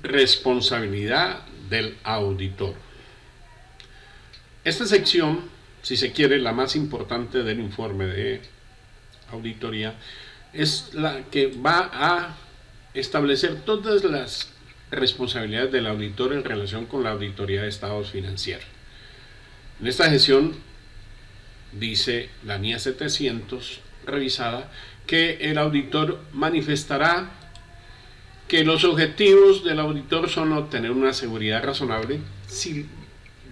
Responsabilidad del auditor. Esta sección, si se quiere, la más importante del informe de auditoría, es la que va a establecer todas las responsabilidades del auditor en relación con la auditoría de estados financieros. En esta sección dice la NIA 700 revisada que el auditor manifestará que los objetivos del auditor son obtener una seguridad razonable si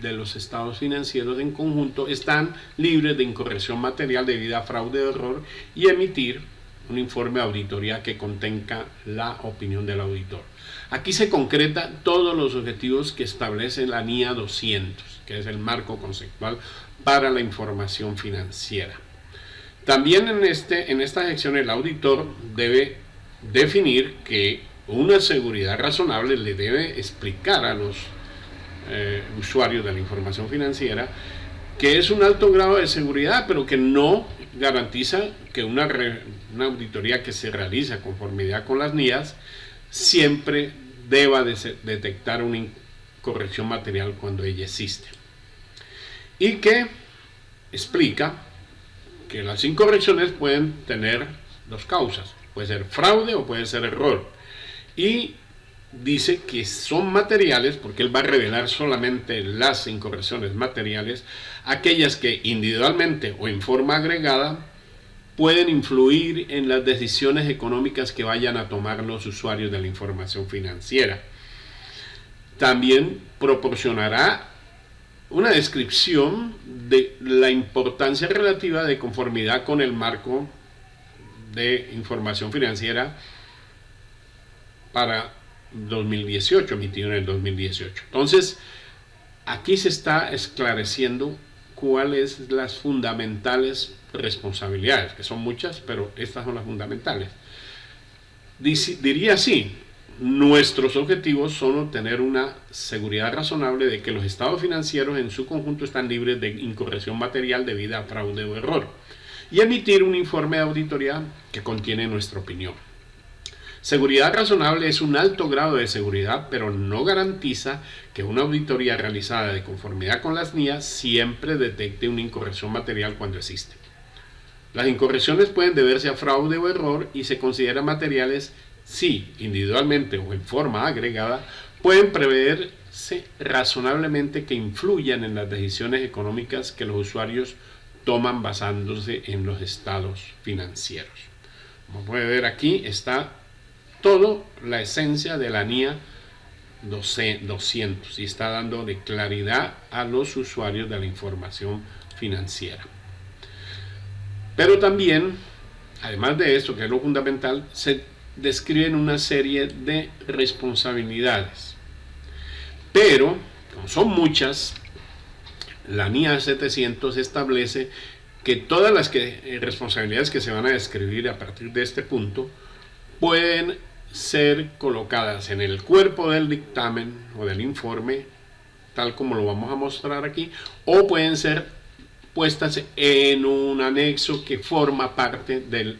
de los estados financieros en conjunto están libres de incorrección material debida a fraude o error y emitir un informe de auditoría que contenga la opinión del auditor. Aquí se concretan todos los objetivos que establece la NIA 200, que es el marco conceptual para la información financiera. También en esta sección el auditor debe definir que una seguridad razonable le debe explicar a los usuarios de la información financiera que es un alto grado de seguridad, pero que no garantiza que una auditoría que se realiza conformidad con las NIAs siempre deba detectar una incorrección material cuando ella existe. Y que explica que las incorrecciones pueden tener dos causas, puede ser fraude o puede ser error. Y dice que son materiales, porque él va a revelar solamente las incorrecciones materiales, aquellas que individualmente o en forma agregada pueden influir en las decisiones económicas que vayan a tomar los usuarios de la información financiera. También proporcionará una descripción de la importancia relativa de conformidad con el marco de información financiera para 2018, emitido en el 2018. Entonces, aquí se está esclareciendo cuáles las fundamentales responsabilidades, que son muchas, pero estas son las fundamentales. Diría así: nuestros objetivos son obtener una seguridad razonable de que los estados financieros en su conjunto están libres de incorrección material debida a fraude o error, y emitir un informe de auditoría que contiene nuestra opinión. Seguridad razonable es un alto grado de seguridad, pero no garantiza que una auditoría realizada de conformidad con las NIAs siempre detecte una incorrección material cuando existe. Las incorrecciones pueden deberse a fraude o error y se consideran materiales si, individualmente o en forma agregada, pueden preverse razonablemente que influyan en las decisiones económicas que los usuarios toman basándose en los estados financieros. Como puede ver, aquí está toda la esencia de la NIA 200 y está dando de claridad a los usuarios de la información financiera. Pero también, además de esto, que es lo fundamental, se describen una serie de responsabilidades. Pero, como son muchas, la NIA 700 establece que todas las responsabilidades que se van a describir a partir de este punto pueden ser colocadas en el cuerpo del dictamen o del informe, tal como lo vamos a mostrar aquí, o pueden ser puestas en un anexo que forma parte del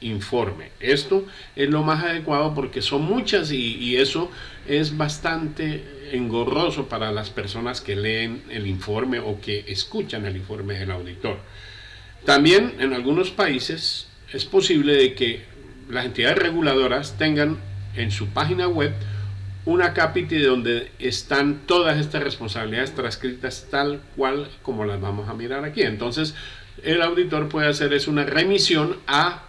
informe. Esto es lo más adecuado porque son muchas y eso es bastante engorroso para las personas que leen el informe o que escuchan el informe del auditor. También en algunos países es posible de que las entidades reguladoras tengan en su página web una capítulo donde están todas estas responsabilidades transcritas tal cual como las vamos a mirar aquí. Entonces el auditor puede hacer una remisión a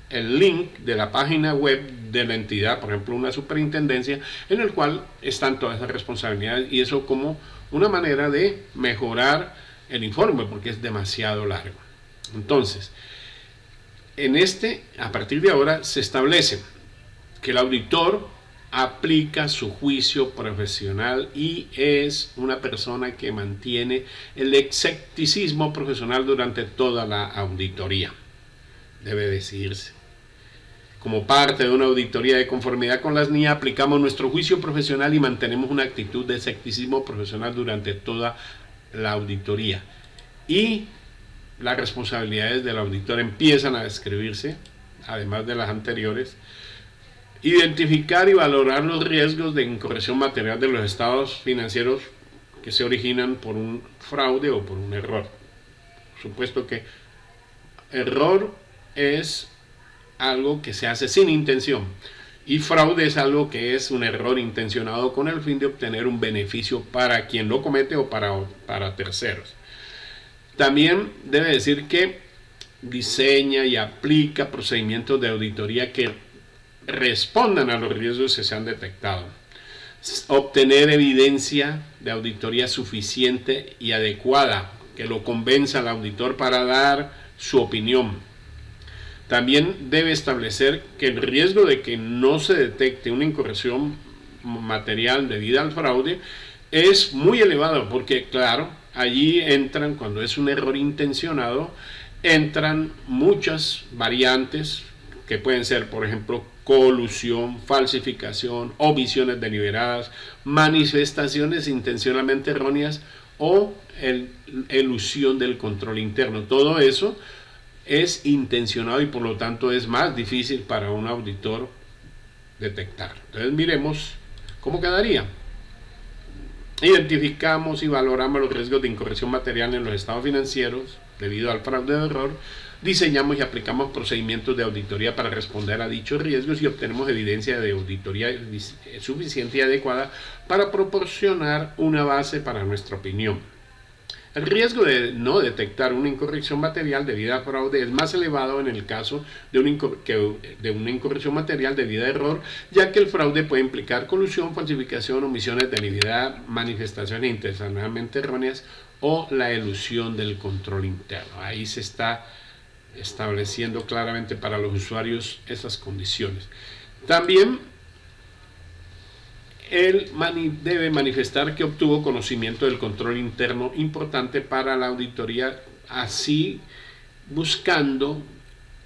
el link de la página web de la entidad, por ejemplo una superintendencia, en el cual están todas esas responsabilidades, y eso como una manera de mejorar el informe porque es demasiado largo. Entonces, a partir de ahora se establece que el auditor aplica su juicio profesional y es una persona que mantiene el escepticismo profesional durante toda la auditoría. Debe decirse: como parte de una auditoría de conformidad con las NIA, aplicamos nuestro juicio profesional y mantenemos una actitud de escepticismo profesional durante toda la auditoría. Y las responsabilidades del auditor empiezan a describirse, además de las anteriores, Identificar y valorar los riesgos de incorrección material de los estados financieros que se originan por un fraude o por un error. Por supuesto que error es algo que se hace sin intención y fraude es algo que es un error intencionado con el fin de obtener un beneficio para quien lo comete o para terceros. También debe decir que diseña y aplica procedimientos de auditoría que respondan a los riesgos que se han detectado. Obtener evidencia de auditoría suficiente y adecuada que lo convenza al auditor para dar su opinión. También debe establecer que el riesgo de que no se detecte una incorrección material debida al fraude es muy elevado, porque claro, allí entran, cuando es un error intencionado, entran muchas variantes que pueden ser, por ejemplo, colusión, falsificación, omisiones deliberadas, manifestaciones intencionalmente erróneas o elusión del control interno. Todo eso es intencionado y por lo tanto es más difícil para un auditor detectar. Entonces miremos cómo quedaría. Identificamos y valoramos los riesgos de incorrección material en los estados financieros debido al fraude o error. Diseñamos y aplicamos procedimientos de auditoría para responder a dichos riesgos y obtenemos evidencia de auditoría suficiente y adecuada para proporcionar una base para nuestra opinión. El riesgo de no detectar una incorrección material debida a fraude es más elevado en el caso de una incorrección material debida a error, ya que el fraude puede implicar colusión, falsificación, omisiones deliberadas, manifestaciones intencionalmente erróneas o la elusión del control interno. Ahí se está estableciendo claramente para los usuarios esas condiciones. También él debe manifestar que obtuvo conocimiento del control interno importante para la auditoría, así buscando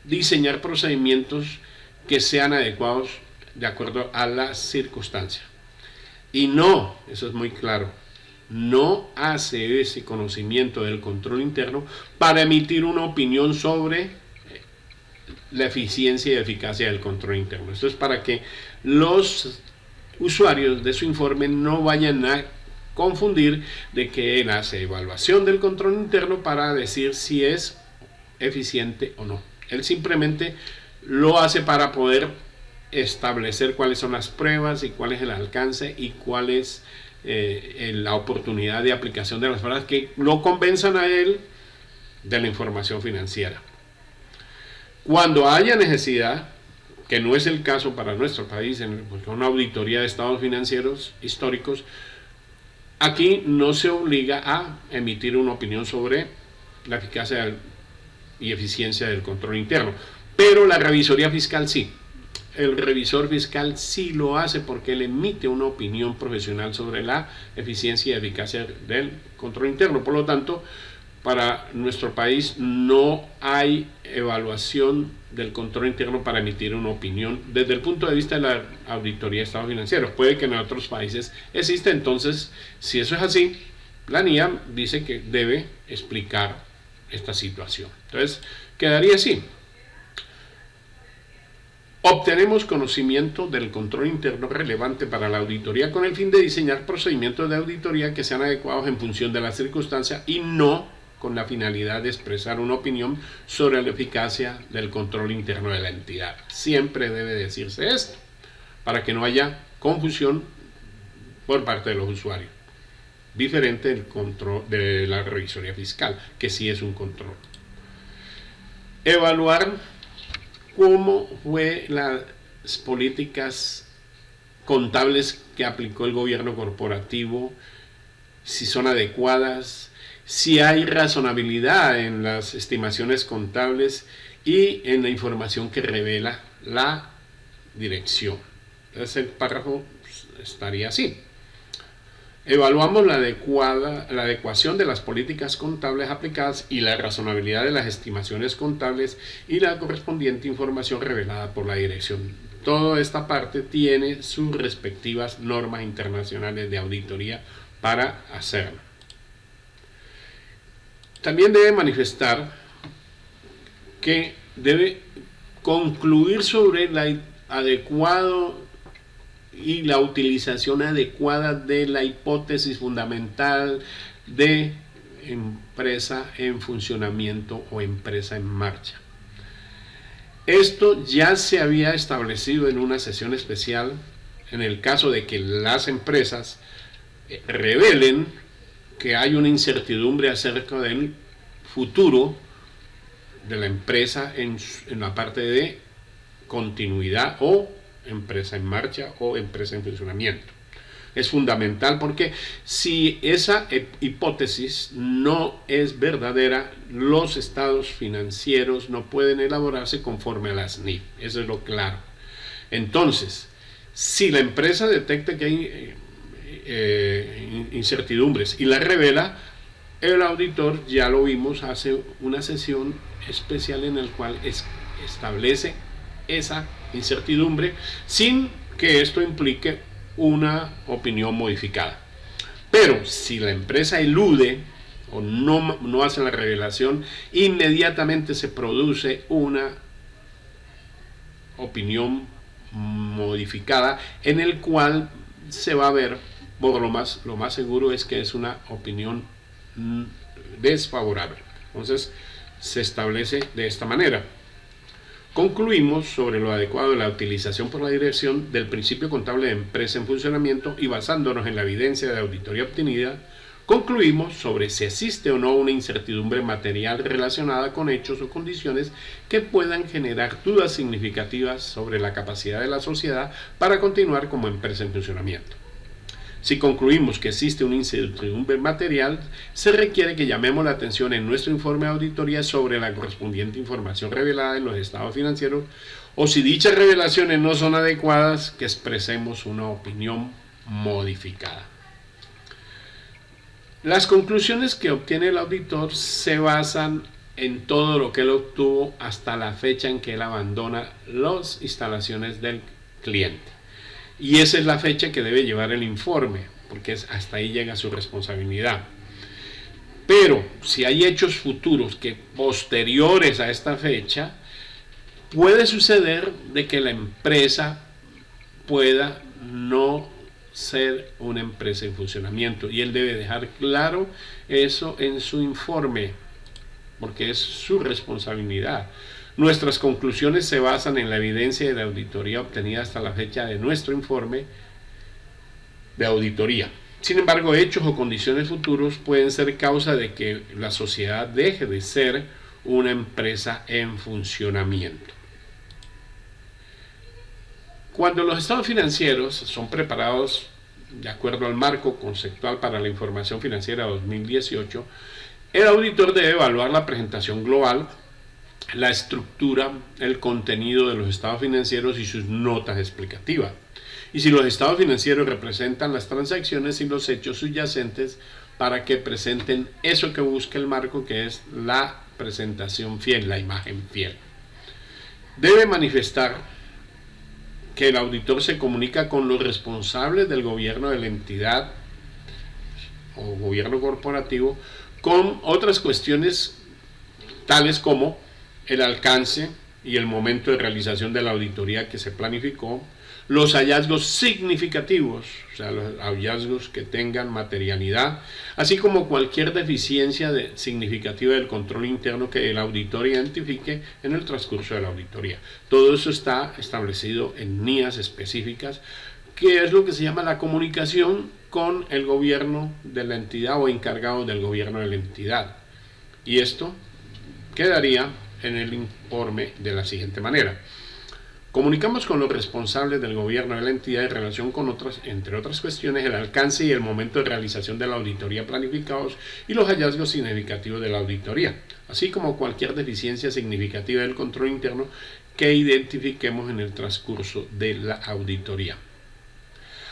diseñar procedimientos que sean adecuados de acuerdo a las circunstancias. Y no, eso es muy claro, no hace ese conocimiento del control interno para emitir una opinión sobre la eficiencia y eficacia del control interno. Esto es para que los usuarios de su informe no vayan a confundir de que él hace evaluación del control interno para decir si es eficiente o no. Él simplemente lo hace para poder establecer cuáles son las pruebas y cuál es el alcance y cuál es la oportunidad de aplicación de las pruebas que lo convenzan a él de la información financiera. Cuando haya necesidad, que no es el caso para nuestro país, porque una auditoría de estados financieros históricos, aquí no se obliga a emitir una opinión sobre la eficacia y eficiencia del control interno, pero la revisoría fiscal sí. El revisor fiscal sí lo hace porque él emite una opinión profesional sobre la eficiencia y eficacia del control interno. Por lo tanto, para nuestro país no hay evaluación del control interno para emitir una opinión desde el punto de vista de la auditoría de estados financieros. Puede que en otros países exista. Entonces, si eso es así, la NIA dice que debe explicar esta situación. Entonces, quedaría así. Obtenemos conocimiento del control interno relevante para la auditoría con el fin de diseñar procedimientos de auditoría que sean adecuados en función de las circunstancias y no con la finalidad de expresar una opinión sobre la eficacia del control interno de la entidad. Siempre debe decirse esto para que no haya confusión por parte de los usuarios. Diferente del control de la revisoría fiscal, que sí es un control. Evaluar cómo fue las políticas contables que aplicó el gobierno corporativo, si son adecuadas, si hay razonabilidad en las estimaciones contables y en la información que revela la dirección. Entonces el párrafo estaría así. Evaluamos la adecuación de las políticas contables aplicadas y la razonabilidad de las estimaciones contables y la correspondiente información revelada por la dirección. Toda esta parte tiene sus respectivas normas internacionales de auditoría para hacerlo. También debe manifestar que debe concluir sobre la adecuado y la utilización adecuada de la hipótesis fundamental de empresa en funcionamiento o empresa en marcha. Esto ya se había establecido en una sesión especial en el caso de que las empresas revelen que hay una incertidumbre acerca del futuro de la empresa en la parte de continuidad o empresa en marcha o empresa en funcionamiento. Es fundamental porque si esa hipótesis no es verdadera, los estados financieros no pueden elaborarse conforme a las NIF. Eso es lo claro. Entonces, si la empresa detecta que hay incertidumbres y la revela, el auditor, ya lo vimos, hace una sesión especial en la cual establece esa incertidumbre sin que esto implique una opinión modificada. Pero si la empresa elude o no hace la revelación, inmediatamente se produce una opinión modificada en el cual se va a ver, por lo más seguro es que es una opinión desfavorable. Entonces se establece de esta manera. Concluimos sobre lo adecuado de la utilización por la dirección del principio contable de empresa en funcionamiento y basándonos en la evidencia de auditoría obtenida, concluimos sobre si existe o no una incertidumbre material relacionada con hechos o condiciones que puedan generar dudas significativas sobre la capacidad de la sociedad para continuar como empresa en funcionamiento. Si concluimos que existe una incertidumbre material, se requiere que llamemos la atención en nuestro informe de auditoría sobre la correspondiente información revelada en los estados financieros, o si dichas revelaciones no son adecuadas, que expresemos una opinión modificada. Las conclusiones que obtiene el auditor se basan en todo lo que él obtuvo hasta la fecha en que él abandona las instalaciones del cliente. Y esa es la fecha que debe llevar el informe, porque hasta ahí llega su responsabilidad. Pero si hay hechos futuros que posteriores a esta fecha, puede suceder de que la empresa pueda no ser una empresa en funcionamiento, y él debe dejar claro eso en su informe, porque es su responsabilidad. Nuestras conclusiones se basan en la evidencia de la auditoría obtenida hasta la fecha de nuestro informe de auditoría. Sin embargo, hechos o condiciones futuros pueden ser causa de que la sociedad deje de ser una empresa en funcionamiento. Cuando los estados financieros son preparados de acuerdo al marco conceptual para la información financiera 2018, el auditor debe evaluar la presentación global, la estructura, el contenido de los estados financieros y sus notas explicativas. Y si los estados financieros representan las transacciones y los hechos subyacentes para que presenten eso que busca el marco, que es la presentación fiel, la imagen fiel. Debe manifestar que el auditor se comunica con los responsables del gobierno de la entidad o gobierno corporativo con otras cuestiones tales como el alcance y el momento de realización de la auditoría que se planificó, los hallazgos significativos, o sea, los hallazgos que tengan materialidad, así como cualquier deficiencia significativa del control interno que el auditor identifique en el transcurso de la auditoría. Todo eso está establecido en NIAs específicas, que es lo que se llama la comunicación con el gobierno de la entidad o encargado del gobierno de la entidad. Y esto quedaría en el informe de la siguiente manera. Comunicamos con los responsables del gobierno de la entidad en relación con entre otras cuestiones, el alcance y el momento de realización de la auditoría planificados y los hallazgos significativos de la auditoría, así como cualquier deficiencia significativa del control interno que identifiquemos en el transcurso de la auditoría.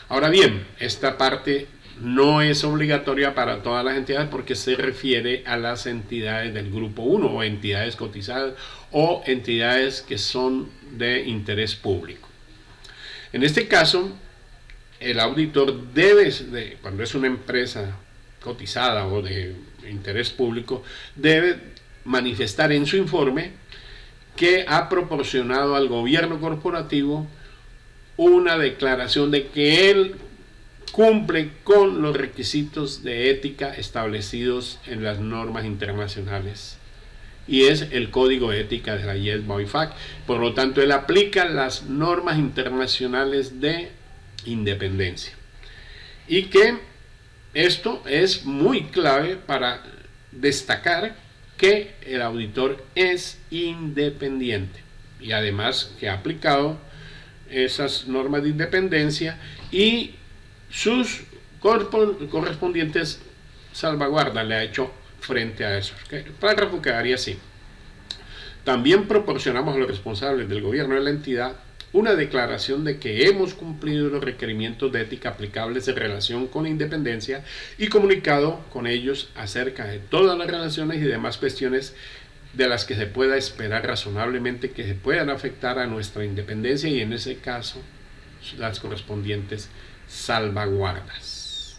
Ahora bien, esta parte no es obligatoria para todas las entidades porque se refiere a las entidades del grupo 1 o entidades cotizadas o entidades que son de interés público. En este caso, el auditor debe, cuando es una empresa cotizada o de interés público, debe manifestar en su informe que ha proporcionado al gobierno corporativo una declaración de que él cumple con los requisitos de ética establecidos en las normas internacionales, y es el código de ética de la YES-BOIFAC. Por lo tanto, él aplica las normas internacionales de independencia, y que esto es muy clave para destacar que el auditor es independiente, y además que ha aplicado esas normas de independencia y sus correspondientes salvaguardas le ha hecho frente a eso. El párrafo quedaría así: también proporcionamos a los responsables del gobierno de la entidad una declaración de que hemos cumplido los requerimientos de ética aplicables en relación con la independencia y comunicado con ellos acerca de todas las relaciones y demás cuestiones de las que se pueda esperar razonablemente que se puedan afectar a nuestra independencia, y en ese caso las correspondientes salvaguardas.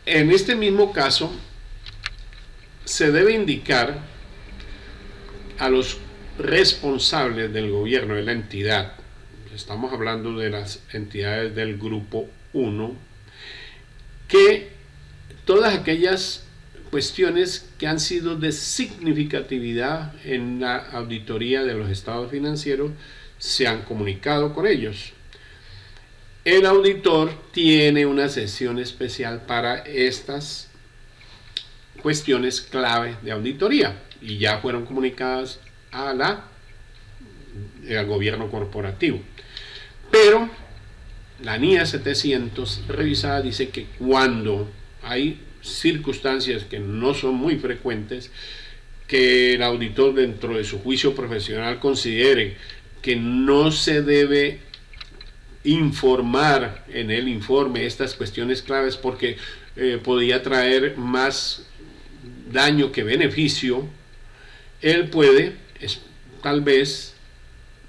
En este mismo caso se debe indicar a los responsables del gobierno de la entidad, estamos hablando de las entidades del grupo 1, que todas aquellas cuestiones que han sido de significatividad en la auditoría de los estados financieros se han comunicado con ellos. El auditor tiene una sesión especial para estas cuestiones clave de auditoría y ya fueron comunicadas al gobierno corporativo. Pero la NIA 700 revisada dice que cuando hay circunstancias que no son muy frecuentes, que el auditor dentro de su juicio profesional considere que no se debe informar en el informe estas cuestiones claves porque podría traer más daño que beneficio, él puede tal vez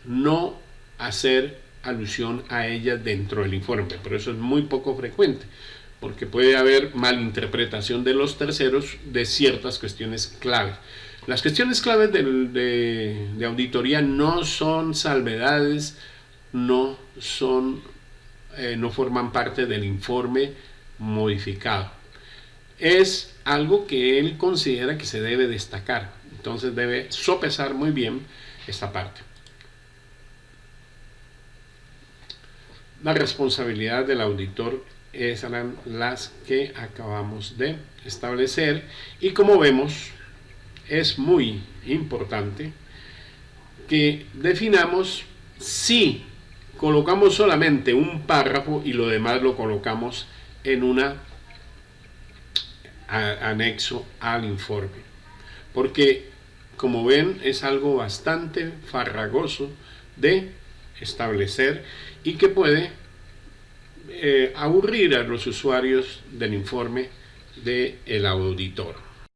no hacer alusión a ellas dentro del informe, pero eso es muy poco frecuente porque puede haber malinterpretación de los terceros de ciertas cuestiones claves. Las cuestiones claves de auditoría no son salvedades, no forman parte del informe modificado. Es algo que él considera que se debe destacar, entonces debe sopesar muy bien esta parte. La responsabilidad del auditor eran las que acabamos de establecer, y como vemos es muy importante que definamos si colocamos solamente un párrafo y lo demás lo colocamos en un anexo al informe, porque como ven es algo bastante farragoso de establecer y que puede aburrir a los usuarios del informe del auditor.